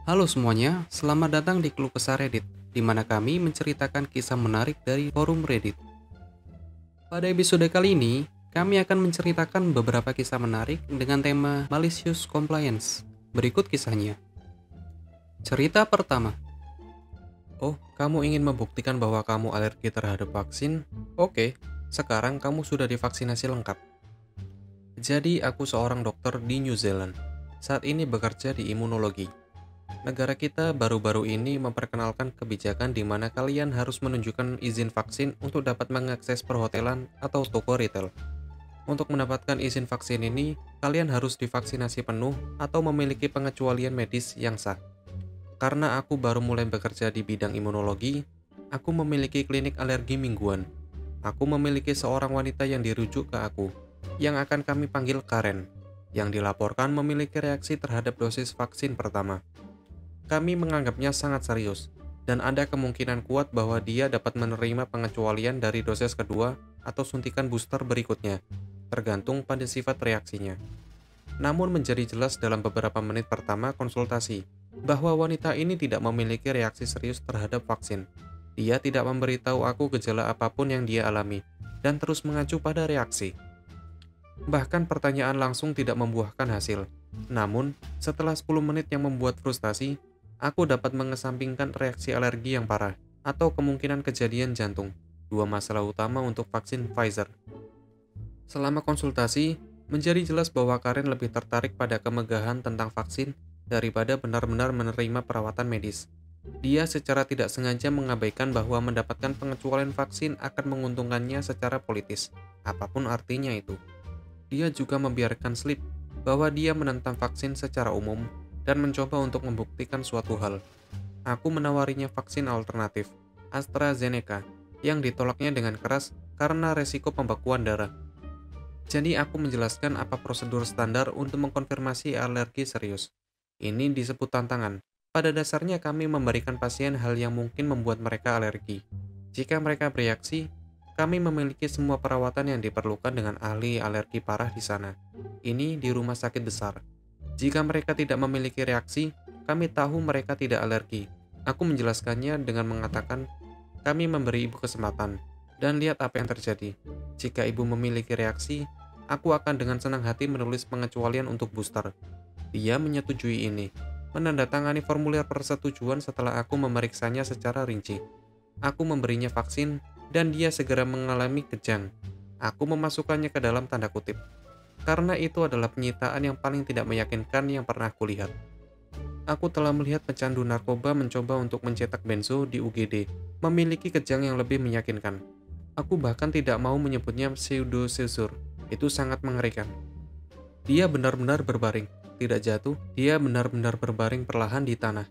Halo semuanya, selamat datang di Keluh Kesah Reddit, di mana kami menceritakan kisah menarik dari forum Reddit. Pada episode kali ini, kami akan menceritakan beberapa kisah menarik dengan tema Malicious Compliance. Berikut kisahnya. Cerita pertama. Oh, kamu ingin membuktikan bahwa kamu alergi terhadap vaksin? Oke, sekarang kamu sudah divaksinasi lengkap. Jadi, aku seorang dokter di New Zealand. Saat ini bekerja di imunologi. Negara kita baru-baru ini memperkenalkan kebijakan di mana kalian harus menunjukkan izin vaksin untuk dapat mengakses perhotelan atau toko retail. Untuk mendapatkan izin vaksin ini, kalian harus divaksinasi penuh atau memiliki pengecualian medis yang sah. Karena aku baru mulai bekerja di bidang imunologi, aku memiliki klinik alergi mingguan. Aku memiliki seorang wanita yang dirujuk ke aku, yang akan kami panggil Karen, yang dilaporkan memiliki reaksi terhadap dosis vaksin pertama. Kami menganggapnya sangat serius, dan ada kemungkinan kuat bahwa dia dapat menerima pengecualian dari dosis kedua atau suntikan booster berikutnya, tergantung pada sifat reaksinya. Namun menjadi jelas dalam beberapa menit pertama konsultasi, bahwa wanita ini tidak memiliki reaksi serius terhadap vaksin. Dia tidak memberitahu aku gejala apapun yang dia alami, dan terus mengacu pada reaksi. Bahkan pertanyaan langsung tidak membuahkan hasil. Namun, setelah 10 menit yang membuat frustasi, aku dapat mengesampingkan reaksi alergi yang parah atau kemungkinan kejadian jantung, dua masalah utama untuk vaksin Pfizer. Selama konsultasi, menjadi jelas bahwa Karen lebih tertarik pada kemegahan tentang vaksin daripada benar-benar menerima perawatan medis. Dia secara tidak sengaja mengabaikan bahwa mendapatkan pengecualian vaksin akan menguntungkannya secara politis, apapun artinya itu. Dia juga membiarkan slip bahwa dia menentang vaksin secara umum dan mencoba untuk membuktikan suatu hal. Aku menawarinya vaksin alternatif, AstraZeneca, yang ditolaknya dengan keras karena resiko pembekuan darah. Jadi aku menjelaskan apa prosedur standar untuk mengkonfirmasi alergi serius. Ini disebut tantangan. Pada dasarnya kami memberikan pasien hal yang mungkin membuat mereka alergi. Jika mereka bereaksi, kami memiliki semua perawatan yang diperlukan dengan ahli alergi parah di sana. Ini di rumah sakit besar. Jika mereka tidak memiliki reaksi, kami tahu mereka tidak alergi. Aku menjelaskannya dengan mengatakan, kami memberi ibu kesempatan, dan lihat apa yang terjadi. Jika ibu memiliki reaksi, aku akan dengan senang hati menulis pengecualian untuk booster. Dia menyetujui ini, menandatangani formulir persetujuan setelah aku memeriksanya secara rinci. Aku memberinya vaksin, dan dia segera mengalami kejang. Aku memasukkannya ke dalam tanda kutip. Karena itu adalah penyitaan yang paling tidak meyakinkan yang pernah kulihat. Aku telah melihat pecandu narkoba mencoba untuk mencetak benzo di UGD, memiliki kejang yang lebih meyakinkan. Aku bahkan tidak mau menyebutnya pseudo-seizure. Itu sangat mengerikan. Dia benar-benar berbaring, tidak jatuh, dia benar-benar berbaring perlahan di tanah,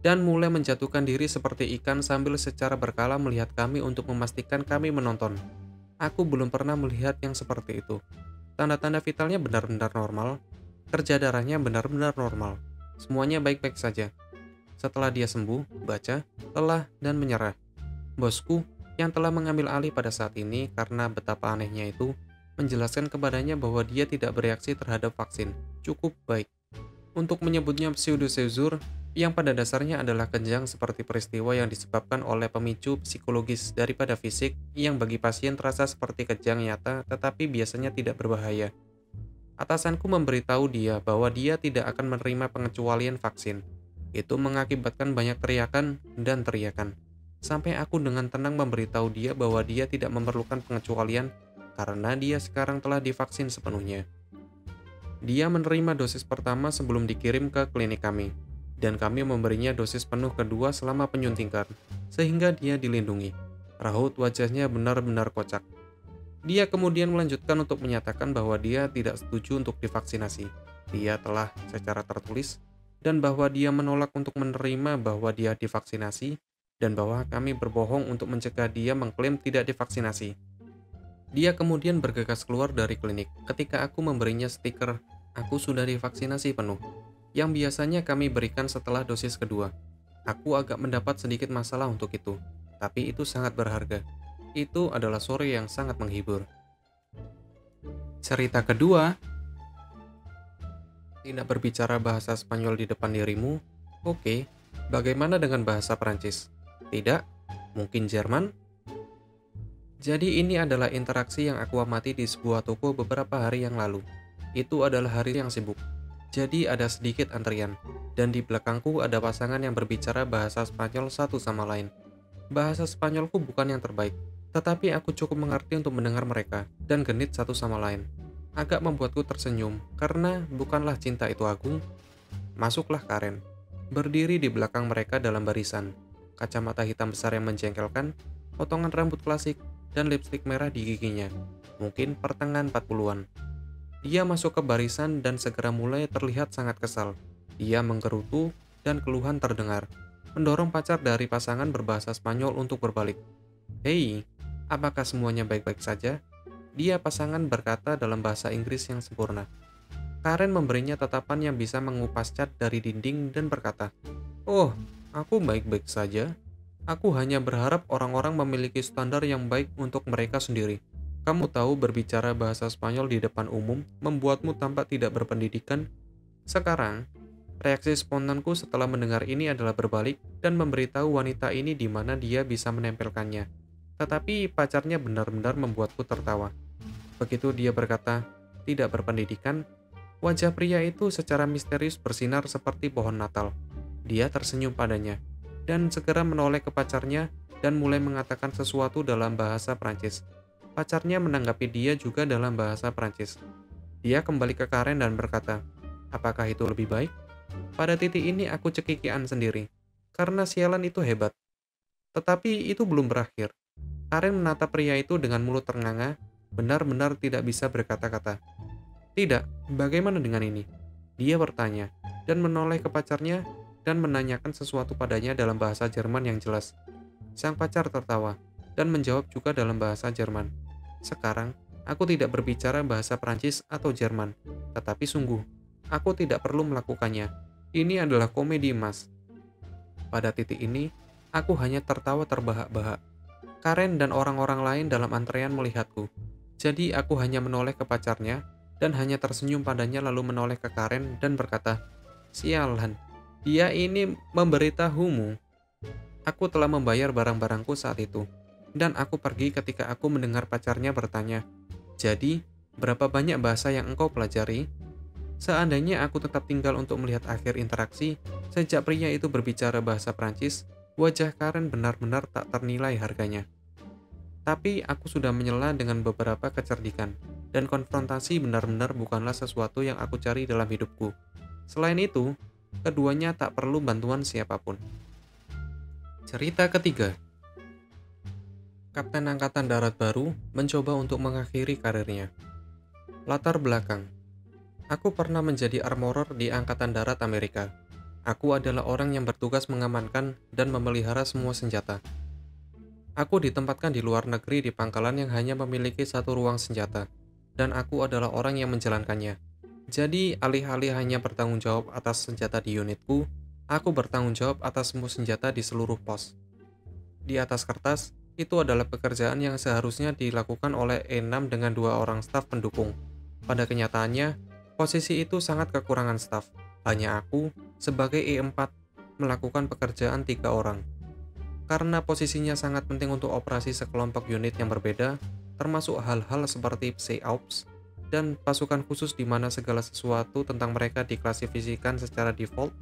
dan mulai menjatuhkan diri seperti ikan sambil secara berkala melihat kami untuk memastikan kami menonton. Aku belum pernah melihat yang seperti itu. Tanda-tanda vitalnya benar-benar normal, kerja darahnya benar-benar normal. Semuanya baik-baik saja. Setelah dia sembuh, baca, lelah, dan menyerah. Bosku, yang telah mengambil alih pada saat ini karena betapa anehnya itu, menjelaskan kepadanya bahwa dia tidak bereaksi terhadap vaksin. Cukup baik. Untuk menyebutnya pseudoseizure, yang pada dasarnya adalah kejang seperti peristiwa yang disebabkan oleh pemicu psikologis daripada fisik yang bagi pasien terasa seperti kejang nyata tetapi biasanya tidak berbahaya. Atasanku memberitahu dia bahwa dia tidak akan menerima pengecualian vaksin. Itu mengakibatkan banyak teriakan dan teriakan. Sampai aku dengan tenang memberitahu dia bahwa dia tidak memerlukan pengecualian karena dia sekarang telah divaksin sepenuhnya. Dia menerima dosis pertama sebelum dikirim ke klinik kami, dan kami memberinya dosis penuh kedua selama penyuntikan, sehingga dia dilindungi. Raut wajahnya benar-benar kocak. Dia kemudian melanjutkan untuk menyatakan bahwa dia tidak setuju untuk divaksinasi. Dia telah secara tertulis, dan bahwa dia menolak untuk menerima bahwa dia divaksinasi, dan bahwa kami berbohong untuk mencegah dia mengklaim tidak divaksinasi. Dia kemudian bergegas keluar dari klinik ketika aku memberinya stiker "Aku sudah divaksinasi penuh", yang biasanya kami berikan setelah dosis kedua. Aku agak mendapat sedikit masalah untuk itu, tapi itu sangat berharga. Itu adalah sore yang sangat menghibur. Cerita kedua, tidak berbicara bahasa Spanyol di depan dirimu, Oke, bagaimana dengan bahasa Prancis? Tidak? Mungkin Jerman? Jadi ini adalah interaksi yang aku amati di sebuah toko beberapa hari yang lalu. Itu adalah hari yang sibuk. Jadi ada sedikit antrian. Dan di belakangku ada pasangan yang berbicara bahasa Spanyol satu sama lain. Bahasa Spanyolku bukan yang terbaik, tetapi aku cukup mengerti untuk mendengar mereka dan genit satu sama lain. Agak membuatku tersenyum, karena bukanlah cinta itu agung. Masuklah Karen. Berdiri di belakang mereka dalam barisan. Kacamata hitam besar yang menjengkelkan, potongan rambut klasik, dan lipstik merah di giginya. Mungkin pertengahan 40-an. Dia masuk ke barisan dan segera mulai terlihat sangat kesal. Dia menggerutu dan keluhan terdengar. Mendorong pacar dari pasangan berbahasa Spanyol untuk berbalik. Hei, apakah semuanya baik-baik saja? Dia pasangan berkata dalam bahasa Inggris yang sempurna. Karen memberinya tatapan yang bisa mengupas cat dari dinding dan berkata, "Oh, aku baik-baik saja. Aku hanya berharap orang-orang memiliki standar yang baik untuk mereka sendiri. Kamu tahu berbicara bahasa Spanyol di depan umum membuatmu tampak tidak berpendidikan." Sekarang, reaksi spontanku setelah mendengar ini adalah berbalik dan memberitahu wanita ini di mana dia bisa menempelkannya. Tetapi pacarnya benar-benar membuatku tertawa. Begitu dia berkata, "Tidak berpendidikan," wajah pria itu secara misterius bersinar seperti pohon Natal. Dia tersenyum padanya, dan segera menoleh ke pacarnya dan mulai mengatakan sesuatu dalam bahasa Prancis. Pacarnya menanggapi dia juga dalam bahasa Prancis. Dia kembali ke Karen dan berkata, "Apakah itu lebih baik?" Pada titik ini aku cekikian sendiri, karena sialan itu hebat. Tetapi itu belum berakhir. Karen menatap pria itu dengan mulut ternganga, benar-benar tidak bisa berkata-kata. "Tidak, bagaimana dengan ini?" Dia bertanya, dan menoleh ke pacarnya dan menanyakan sesuatu padanya dalam bahasa Jerman yang jelas. Sang pacar tertawa, dan menjawab juga dalam bahasa Jerman. Sekarang, aku tidak berbicara bahasa Prancis atau Jerman, tetapi sungguh, aku tidak perlu melakukannya. Ini adalah komedi emas. Pada titik ini, aku hanya tertawa terbahak-bahak. Karen dan orang-orang lain dalam antrean melihatku. Jadi aku hanya menoleh ke pacarnya, dan hanya tersenyum padanya lalu menoleh ke Karen dan berkata, "Sialan, dia ini memberitahumu. Aku telah membayar barang-barangku saat itu." Dan aku pergi ketika aku mendengar pacarnya bertanya, "Jadi, berapa banyak bahasa yang engkau pelajari?" Seandainya aku tetap tinggal untuk melihat akhir interaksi, sejak pria itu berbicara bahasa Prancis, wajah Karen benar-benar tak ternilai harganya. Tapi aku sudah menyela dengan beberapa kecerdikan, dan konfrontasi benar-benar bukanlah sesuatu yang aku cari dalam hidupku. Selain itu, keduanya tak perlu bantuan siapapun. Cerita ketiga, Kapten Angkatan Darat baru mencoba untuk mengakhiri karirnya. Latar belakang, aku pernah menjadi armorer di Angkatan Darat Amerika. Aku adalah orang yang bertugas mengamankan dan memelihara semua senjata. Aku ditempatkan di luar negeri di pangkalan yang hanya memiliki satu ruang senjata, dan aku adalah orang yang menjalankannya. Jadi, alih-alih hanya bertanggung jawab atas senjata di unitku, aku bertanggung jawab atas semua senjata di seluruh pos. Di atas kertas, itu adalah pekerjaan yang seharusnya dilakukan oleh E6 dengan 2 orang staf pendukung. Pada kenyataannya, posisi itu sangat kekurangan staf. Hanya aku, sebagai E4, melakukan pekerjaan 3 orang. Karena posisinya sangat penting untuk operasi sekelompok unit yang berbeda, termasuk hal-hal seperti PSYOPs dan pasukan khusus di mana segala sesuatu tentang mereka diklasifikasikan secara default,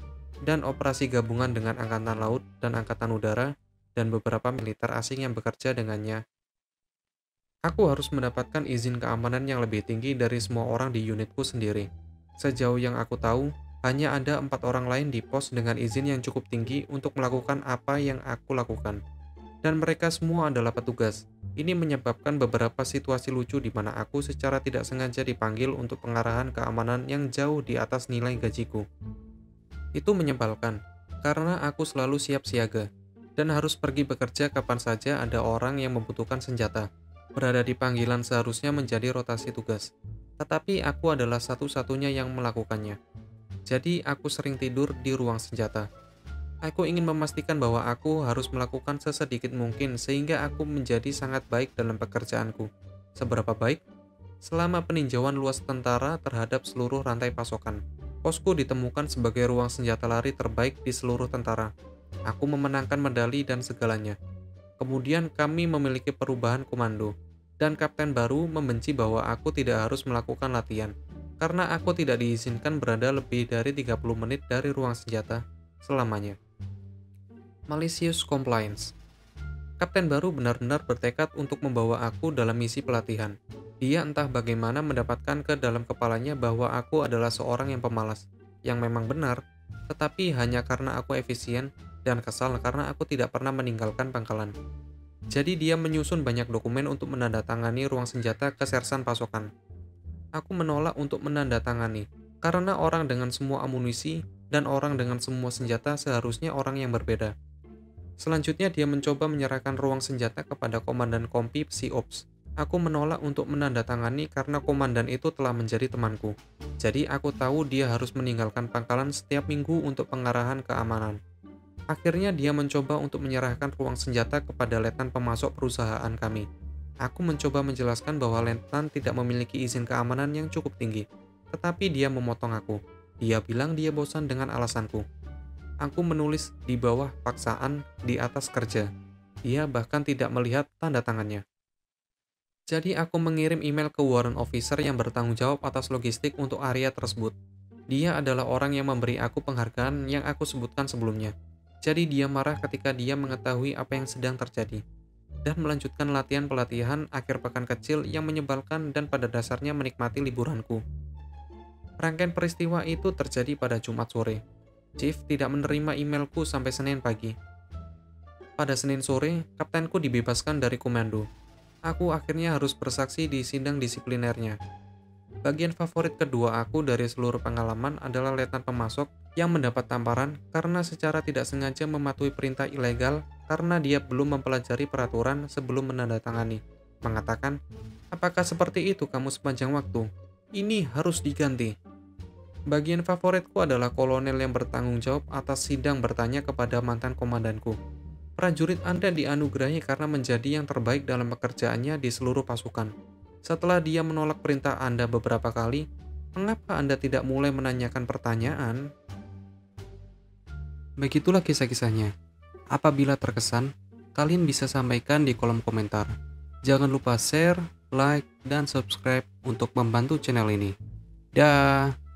dan operasi gabungan dengan Angkatan Laut dan Angkatan Udara, dan beberapa militer asing yang bekerja dengannya. Aku harus mendapatkan izin keamanan yang lebih tinggi dari semua orang di unitku sendiri. Sejauh yang aku tahu, hanya ada 4 orang lain di pos dengan izin yang cukup tinggi untuk melakukan apa yang aku lakukan. Dan mereka semua adalah petugas. Ini menyebabkan beberapa situasi lucu di mana aku secara tidak sengaja dipanggil untuk pengarahan keamanan yang jauh di atas nilai gajiku. Itu menyebalkan, karena aku selalu siap siaga, dan harus pergi bekerja kapan saja ada orang yang membutuhkan senjata. Berada di panggilan seharusnya menjadi rotasi tugas. Tetapi aku adalah satu-satunya yang melakukannya. Jadi aku sering tidur di ruang senjata. Aku ingin memastikan bahwa aku harus melakukan sesedikit mungkin sehingga aku menjadi sangat baik dalam pekerjaanku. Seberapa baik? Selama peninjauan luas tentara terhadap seluruh rantai pasokan. Posku ditemukan sebagai ruang senjata lari terbaik di seluruh tentara. Aku memenangkan medali dan segalanya. Kemudian kami memiliki perubahan komando, dan kapten baru membenci bahwa aku tidak harus melakukan latihan, karena aku tidak diizinkan berada lebih dari 30 menit dari ruang senjata selamanya. Malicious Compliance. Kapten baru benar-benar bertekad untuk membawa aku dalam misi pelatihan. Dia entah bagaimana mendapatkan ke dalam kepalanya bahwa aku adalah seorang yang pemalas, yang memang benar, tetapi hanya karena aku efisien dan kesal karena aku tidak pernah meninggalkan pangkalan. Jadi dia menyusun banyak dokumen untuk menandatangani ruang senjata ke sersan pasukan. Aku menolak untuk menandatangani, karena orang dengan semua amunisi dan orang dengan semua senjata seharusnya orang yang berbeda. Selanjutnya dia mencoba menyerahkan ruang senjata kepada Komandan Kompi Psiops. Aku menolak untuk menandatangani karena komandan itu telah menjadi temanku. Jadi aku tahu dia harus meninggalkan pangkalan setiap minggu untuk pengarahan keamanan. Akhirnya dia mencoba untuk menyerahkan ruang senjata kepada letnan pemasok perusahaan kami. Aku mencoba menjelaskan bahwa letnan tidak memiliki izin keamanan yang cukup tinggi. Tetapi dia memotong aku. Dia bilang dia bosan dengan alasanku. Aku menulis di bawah paksaan di atas kerja. Dia bahkan tidak melihat tanda tangannya. Jadi aku mengirim email ke warrant officer yang bertanggung jawab atas logistik untuk area tersebut. Dia adalah orang yang memberi aku penghargaan yang aku sebutkan sebelumnya. Jadi dia marah ketika dia mengetahui apa yang sedang terjadi. Dan melanjutkan latihan pelatihan akhir pekan kecil yang menyebalkan dan pada dasarnya menikmati liburanku. Rangkaian peristiwa itu terjadi pada Jumat sore. Chief tidak menerima emailku sampai Senin pagi. Pada Senin sore, kaptenku dibebaskan dari komando. Aku akhirnya harus bersaksi di sidang disiplinernya. Bagian favorit kedua aku dari seluruh pengalaman adalah letnan pemasok yang mendapat tamparan karena secara tidak sengaja mematuhi perintah ilegal karena dia belum mempelajari peraturan sebelum menandatangani. Mengatakan, apakah seperti itu kamu sepanjang waktu? Ini harus diganti. Bagian favoritku adalah kolonel yang bertanggung jawab atas sidang bertanya kepada mantan komandanku. Prajurit Anda dianugerahi karena menjadi yang terbaik dalam pekerjaannya di seluruh pasukan. Setelah dia menolak perintah Anda beberapa kali, mengapa Anda tidak mulai menanyakan pertanyaan? Begitulah kisah-kisahnya. Apabila terkesan, kalian bisa sampaikan di kolom komentar. Jangan lupa share, like, dan subscribe untuk membantu channel ini. Dah.